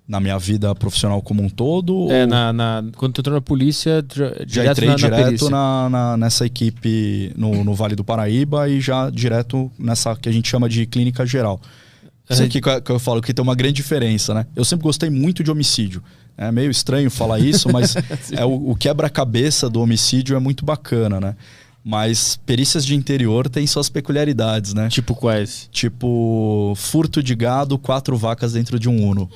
na minha vida profissional como um todo? Quando tu entrou na polícia, já entrei direto na nessa equipe no Vale do Paraíba e já direto nessa que a gente chama de clínica geral. Isso aqui que eu falo que tem uma grande diferença, né? Eu sempre gostei muito de homicídio. É meio estranho falar isso, mas o quebra-cabeça do homicídio é muito bacana, né? Mas perícias de interior têm suas peculiaridades, né? Tipo quais? Tipo, furto de gado, 4 vacas dentro de um Uno.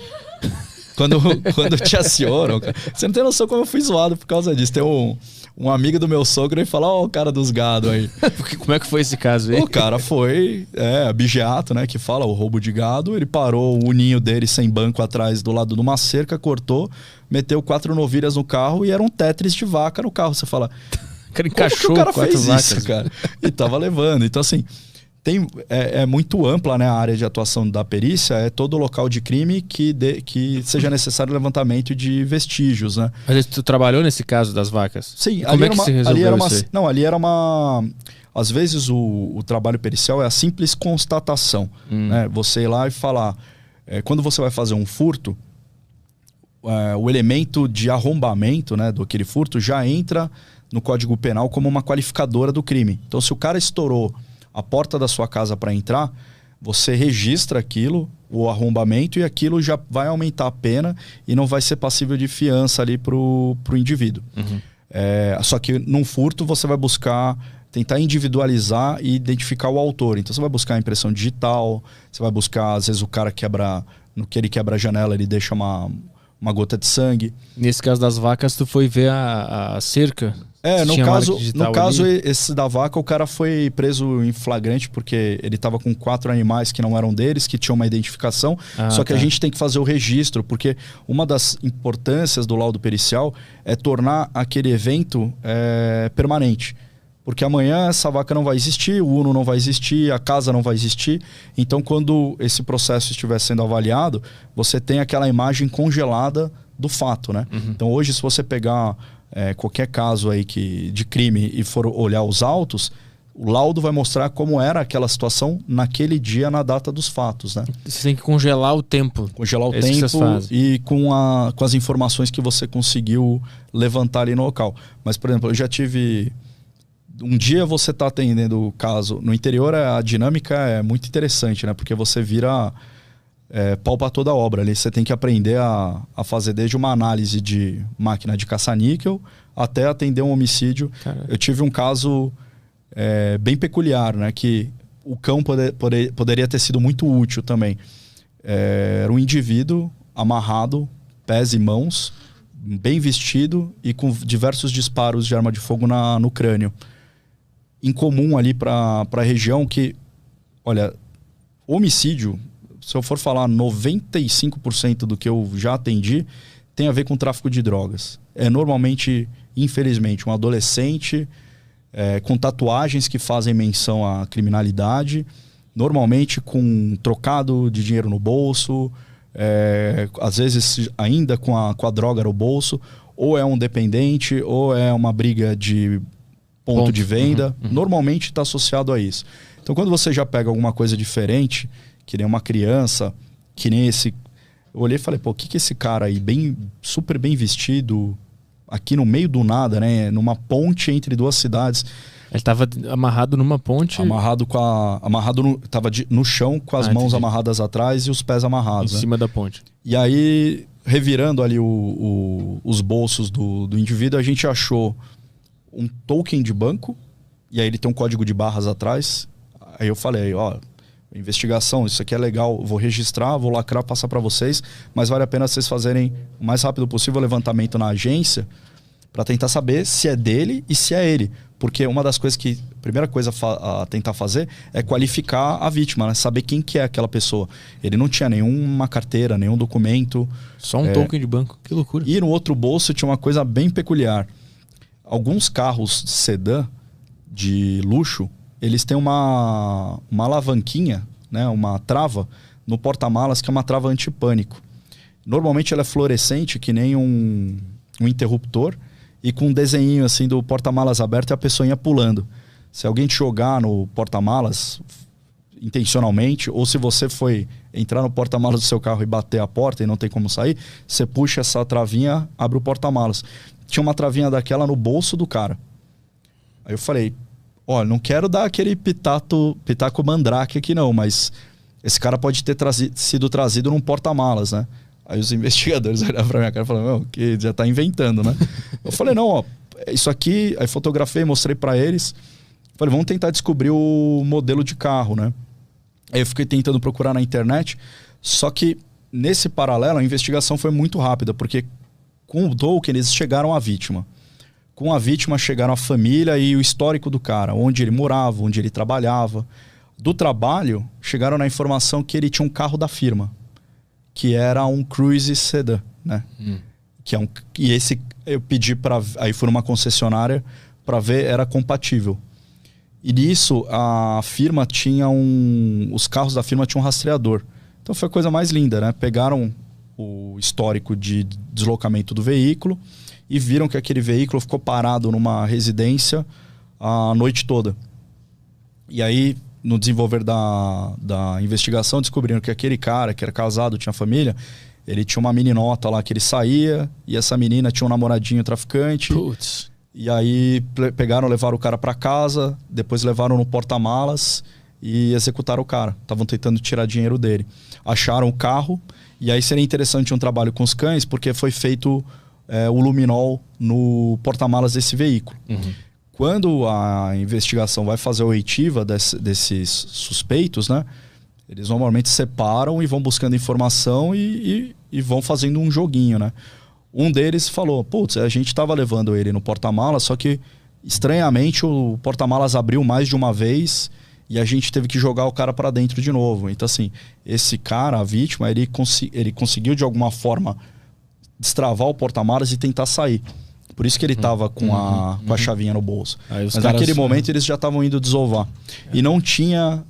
Quando te acionam, você não tem noção como eu fui zoado por causa disso. Tem um amigo do meu sogro e fala, ó, o cara dos gado aí. Como é que foi esse caso aí? O cara foi, abigeato, né, que fala o roubo de gado. Ele parou o ninho dele sem banco atrás do lado de uma cerca, cortou, meteu 4 novilhas no carro e era um Tetris de vaca no carro. Você fala, o cara encaixou, como que o cara fez vacas? Isso, cara? E tava levando. Então, assim, é muito ampla, né, a área de atuação da perícia, é todo local de crime que seja necessário levantamento de vestígios, né? Mas tu trabalhou nesse caso das vacas? Sim, como é que se resolveu isso aí? Não, ali era uma... Às vezes o trabalho pericial é a simples constatação, né? Você ir lá e falar... quando você vai fazer um furto, o elemento de arrombamento, né, do aquele furto já entra no Código Penal como uma qualificadora do crime. Então, se o cara estourou a porta da sua casa para entrar, você registra aquilo, o arrombamento, e aquilo já vai aumentar a pena e não vai ser passível de fiança ali pro indivíduo. Só que num furto você vai buscar tentar individualizar e identificar o autor. Então você vai buscar a impressão digital, você vai buscar, às vezes o cara no que ele quebra a janela, ele deixa uma gota de sangue. Nesse caso das vacas, tu foi ver a cerca? No caso esse da vaca, o cara foi preso em flagrante porque ele estava com 4 animais que não eram deles, que tinham uma identificação. Só que a gente tem que fazer o registro, porque uma das importâncias do laudo pericial é tornar aquele evento permanente. Porque amanhã essa vaca não vai existir, o Uno não vai existir, a casa não vai existir. Então, quando esse processo estiver sendo avaliado, você tem aquela imagem congelada do fato, né? Então, hoje, se você pegar qualquer caso aí de crime e for olhar os autos, o laudo vai mostrar como era aquela situação naquele dia, na data dos fatos, né? Você tem que congelar o tempo. Congelar o tempo e com as informações que você conseguiu levantar ali no local. Mas, por exemplo, eu já tive... Um dia você está atendendo o caso... No interior, a dinâmica é muito interessante, né? Porque você vira pau para toda a obra ali. Você tem que aprender a fazer desde uma análise de máquina de caça-níquel até atender um homicídio. Caramba. Eu tive um caso bem peculiar, né? Que o cão poderia ter sido muito útil também. Era um indivíduo amarrado, pés e mãos, bem vestido e com diversos disparos de arma de fogo no crânio. Incomum ali para a região que, olha, homicídio, se eu for falar 95% do que eu já atendi, tem a ver com tráfico de drogas. Normalmente, infelizmente, um adolescente com tatuagens que fazem menção à criminalidade, normalmente com trocado de dinheiro no bolso, às vezes ainda com a droga no bolso, ou é um dependente, ou é uma briga de ponto de venda. Normalmente está associado a isso. Então, quando você já pega alguma coisa diferente, que nem uma criança, que nem esse... Eu olhei e falei, pô, o que esse cara aí, super bem vestido, aqui no meio do nada, né? Numa ponte entre duas cidades. Ele estava amarrado numa ponte? Tava no chão com as mãos amarradas atrás e os pés amarrados. Em cima da ponte. E aí, revirando ali os bolsos do indivíduo, a gente achou um token de banco, e aí ele tem um código de barras atrás. Aí eu falei, ó, investigação, isso aqui é legal, vou registrar, vou lacrar, passar para vocês, mas vale a pena vocês fazerem o mais rápido possível o levantamento na agência para tentar saber se é dele e se é ele. Porque uma das coisas que... A primeira coisa a tentar fazer é qualificar a vítima, né? Saber quem que é aquela pessoa. Ele não tinha nenhuma carteira, nenhum documento. Só um token de banco. Que loucura. E no outro bolso tinha uma coisa bem peculiar. Alguns carros sedã de luxo, eles têm uma alavanquinha, né? Uma trava no porta-malas, que é uma trava antipânico. Normalmente ela é fluorescente, que nem um interruptor, e com um desenho assim do porta-malas aberto e a pessoinha pulando. Se alguém te jogar no porta-malas intencionalmente, ou se você foi entrar no porta-malas do seu carro e bater a porta e não tem como sair, você puxa essa travinha, abre o porta-malas. Tinha uma travinha daquela no bolso do cara. Aí eu falei, olha, não quero dar aquele pitaco mandrake aqui não, mas esse cara pode ter sido trazido num porta-malas, né? Aí os investigadores olharam pra minha cara e falaram, meu, que já tá inventando, né? Eu falei, não, ó, isso aqui, aí fotografei, mostrei pra eles. Falei, vamos tentar descobrir o modelo de carro, né? Aí eu fiquei tentando procurar na internet, só que nesse paralelo a investigação foi muito rápida, porque com o Tolkien eles chegaram à vítima. Com a vítima chegaram a família e o histórico do cara, onde ele morava, onde ele trabalhava. Do trabalho, chegaram na informação que ele tinha um carro da firma, que era um Cruze Sedan, né? Que é e esse eu pedi para, aí fui numa concessionária para ver, era compatível. E nisso a firma tinha os carros da firma tinham um rastreador. Então foi a coisa mais linda, né? Pegaram o histórico de deslocamento do veículo e viram que aquele veículo ficou parado numa residência a noite toda. E aí, no desenvolver da investigação, descobriram que aquele cara, que era casado, tinha família, ele tinha uma meninota lá que ele saía, e essa menina tinha um namoradinho traficante. Putz. E aí pegaram, levaram o cara para casa, depois levaram no porta-malas e executaram o cara. Estavam tentando tirar dinheiro dele. Acharam o carro, e aí seria interessante um trabalho com os cães, porque foi feito o luminol no porta-malas desse veículo. Quando a investigação vai fazer a oitiva desses suspeitos, né? Eles normalmente separam e vão buscando informação e vão fazendo um joguinho, né? Um deles falou, putz, a gente estava levando ele no porta-malas, só que estranhamente o porta-malas abriu mais de uma vez e a gente teve que jogar o cara para dentro de novo. Então assim, esse cara, a vítima, ele conseguiu de alguma forma destravar o porta-malas e tentar sair. Por isso que ele estava com a chavinha no bolso. Mas naquele momento eles já estavam indo desovar. E não tinha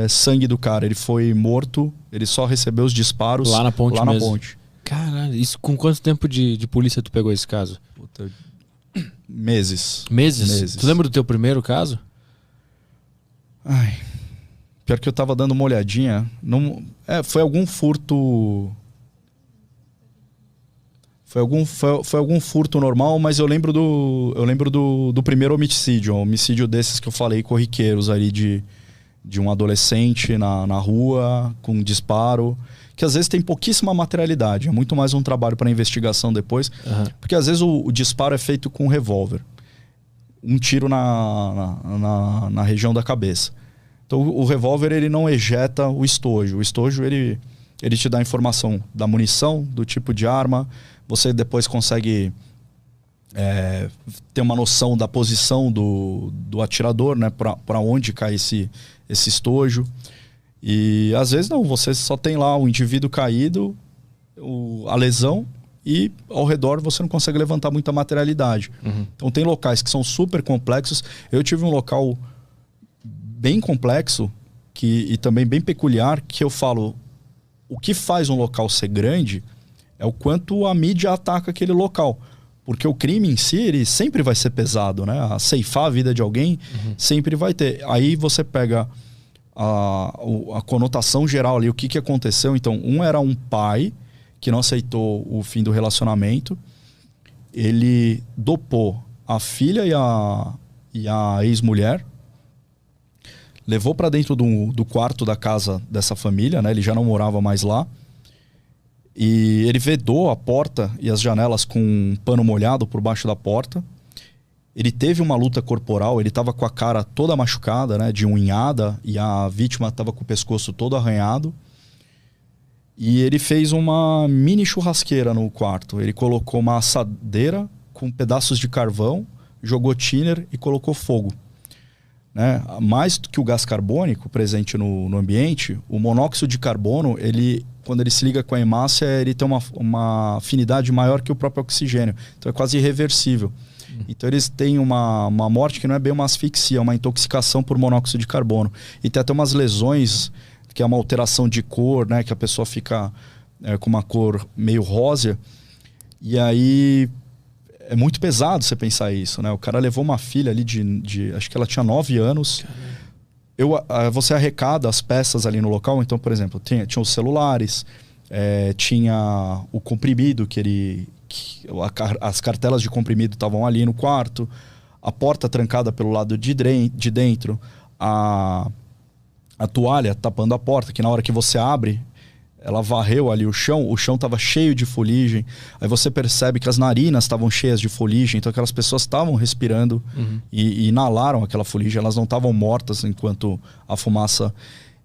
sangue do cara. Ele foi morto, ele só recebeu os disparos lá na ponte. Na ponte. Caralho, isso com quanto tempo de polícia tu pegou esse caso? Puta, meses. Meses? Tu lembra do teu primeiro caso? Ai, pior que eu tava dando uma olhadinha. Não, foi algum furto... Foi algum furto normal, mas eu lembro do primeiro homicídio. Um homicídio desses que eu falei, corriqueiros ali de um adolescente na rua, com um disparo, que às vezes tem pouquíssima materialidade. É muito mais um trabalho para investigação depois. Porque às vezes o disparo é feito com um revólver. Um tiro na região da cabeça. Então o revólver ele não ejeta o estojo. O estojo ele te dá a informação da munição, do tipo de arma. Você depois consegue ter uma noção da posição do atirador, né? Para onde cai esse estojo. E às vezes não, você só tem lá o indivíduo caído, a lesão, e ao redor você não consegue levantar muita materialidade. Então tem locais que são super complexos. Eu tive um local bem complexo e também bem peculiar, que eu falo, o que faz um local ser grande é o quanto a mídia ataca aquele local. Porque o crime em si, ele sempre vai ser pesado, né? A ceifar a vida de alguém sempre vai ter. Aí você pega a conotação geral ali, o que aconteceu. Então, era um pai que não aceitou o fim do relacionamento. Ele dopou a filha e a ex-mulher, levou para dentro do quarto da casa dessa família, né? Ele já não morava mais lá. E ele vedou a porta e as janelas com um pano molhado por baixo da porta. Ele teve uma luta corporal, ele estava com a cara toda machucada, né, de unhada, e a vítima estava com o pescoço todo arranhado. E ele fez uma mini churrasqueira no quarto. Ele colocou uma assadeira com pedaços de carvão, jogou thinner e colocou fogo. Né? Mais do que o gás carbônico presente no ambiente, o monóxido de carbono, quando ele se liga com a hemácia, ele tem uma afinidade maior que o próprio oxigênio. Então é quase irreversível. Então eles têm uma morte que não é bem uma asfixia, é uma intoxicação por monóxido de carbono. E tem até umas lesões, que é uma alteração de cor, né? Que a pessoa fica com uma cor meio rósea. E aí é muito pesado você pensar isso, né? O cara levou uma filha ali acho que ela tinha 9 anos. Você arrecada as peças ali no local. Então, por exemplo, tinha os celulares, tinha o comprimido, as cartelas de comprimido estavam ali no quarto, a porta trancada pelo lado de dentro, a toalha tapando a porta, que na hora que você abre, ela varreu ali o chão estava cheio de fuligem. Aí você percebe que as narinas estavam cheias de fuligem, então aquelas pessoas estavam respirando e inalaram aquela fuligem, elas não estavam mortas enquanto a fumaça...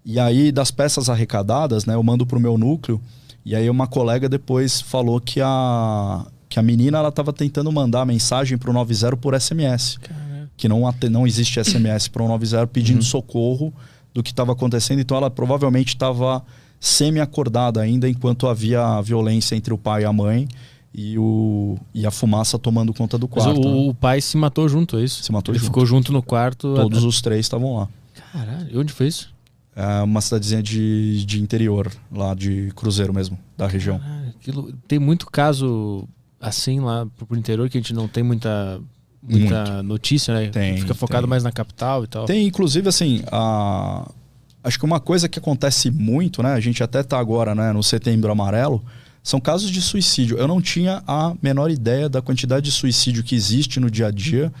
E aí, das peças arrecadadas, né, eu mando pro meu núcleo, e aí uma colega depois falou que a menina ela estava tentando mandar mensagem pro 90 por SMS. Caramba. Que não existe SMS pro 90 pedindo socorro do que estava acontecendo, então ela provavelmente estava semi-acordada ainda enquanto havia violência entre o pai e a mãe e a fumaça tomando conta do quarto. Mas o pai se matou junto, é isso? Se matou Ele junto. Ficou junto no quarto. Todos os 3 estavam lá. Caralho, e onde foi isso? É uma cidadezinha de interior, lá de Cruzeiro mesmo, da região. Caralho, tem muito caso assim lá pro interior que a gente não tem muita notícia, né? Fica focado mais na capital e tal. Tem, inclusive, assim, acho que uma coisa que acontece muito, né? A gente até tá agora, né, no Setembro Amarelo, são casos de suicídio. Eu não tinha a menor ideia da quantidade de suicídio que existe no dia a dia,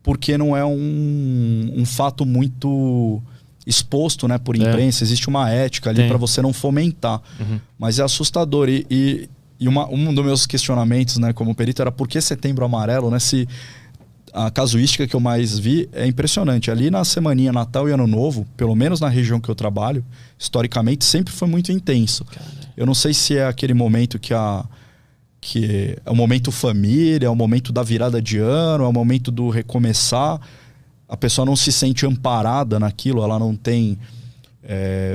porque não é um fato muito exposto, né, por imprensa. Existe uma ética ali para você não fomentar. Mas é assustador. E um dos meus questionamentos, né, como perito, era por que Setembro Amarelo, né? A casuística que eu mais vi é impressionante. Ali na semaninha Natal e Ano Novo, pelo menos na região que eu trabalho, historicamente sempre foi muito intenso. Caramba. Eu não sei se é aquele momento que é o momento família, é o momento da virada de ano, é o momento do recomeçar. A pessoa não se sente amparada naquilo, ela não tem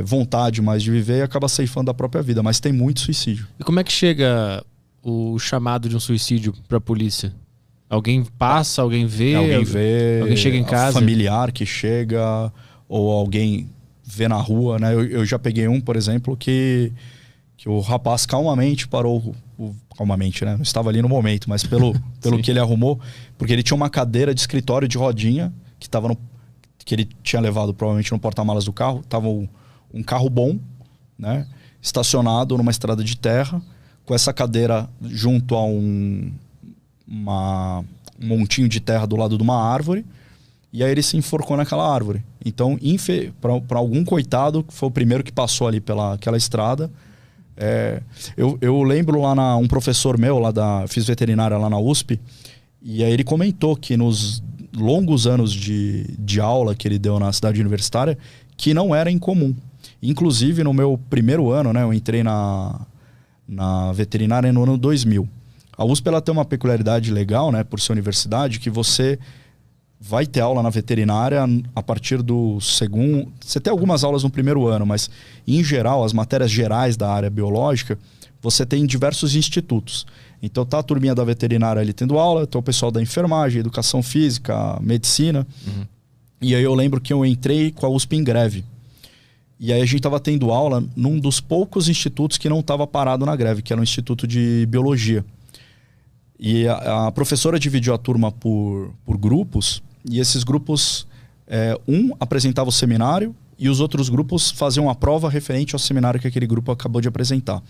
vontade mais de viver e acaba ceifando a própria vida. Mas tem muito suicídio. E como é que chega o chamado de um suicídio para a polícia? Alguém passa, alguém vê, alguém chega em casa? Familiar que chega, ou alguém vê na rua, né? Eu já peguei por exemplo, que o rapaz calmamente parou, calmamente, né? Não estava ali no momento, mas pelo que ele arrumou, porque ele tinha uma cadeira de escritório de rodinha que ele tinha levado provavelmente no porta-malas do carro. Tava um carro bom, né? Estacionado numa estrada de terra, com essa cadeira junto a um montinho de terra do lado de uma árvore, e aí ele se enforcou naquela árvore. Então, para algum coitado, foi o primeiro que passou ali pelaquela estrada. Eu lembro lá um professor meu, fiz veterinária lá na USP, e aí ele comentou que nos longos anos de aula que ele deu na cidade universitária, que não era incomum. Inclusive, no meu primeiro ano, né, eu entrei na veterinária no ano 2000. A USP ela tem uma peculiaridade legal, né, por ser universidade, que você vai ter aula na veterinária a partir do segundo... Você tem algumas aulas no primeiro ano, mas, em geral, as matérias gerais da área biológica, você tem em diversos institutos. Então, tá a turminha da veterinária ali tendo aula, tá o pessoal da enfermagem, educação física, medicina. E aí eu lembro que eu entrei com a USP em greve. E aí a gente estava tendo aula num dos poucos institutos que não estava parado na greve, que era o Instituto de Biologia. E a professora dividiu a turma por grupos, e esses grupos, apresentava o seminário e os outros grupos faziam a prova referente ao seminário que aquele grupo acabou de apresentar.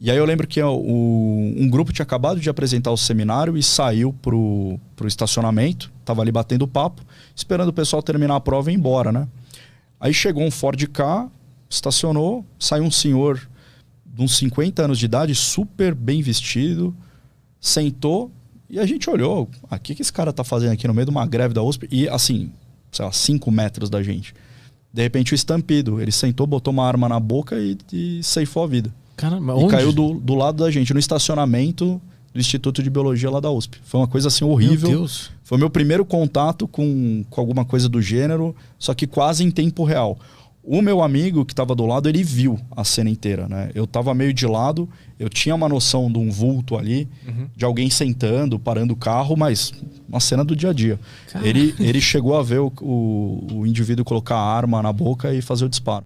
E aí eu lembro que um grupo tinha acabado de apresentar o seminário e saiu pro estacionamento, estava ali batendo papo, esperando o pessoal terminar a prova e ir embora, né? Aí chegou um Ford Ka, estacionou, saiu um senhor de uns 50 anos de idade, super bem vestido, sentou e a gente olhou. O que esse cara tá fazendo aqui no meio de uma greve da USP? E assim, sei lá, 5 metros da gente. De repente o estampido. Ele sentou, botou uma arma na boca e ceifou a vida. Caramba, e onde? caiu do lado da gente, no estacionamento do Instituto de Biologia lá da USP. Foi uma coisa assim horrível. Meu Deus. Foi meu primeiro contato com alguma coisa do gênero, só que quase em tempo real. O meu amigo que estava do lado, ele viu a cena inteira, né? Eu estava meio de lado, eu tinha uma noção de um vulto ali, de alguém sentando, parando o carro, mas uma cena do dia a dia. Ele chegou a ver o indivíduo colocar a arma na boca e fazer o disparo.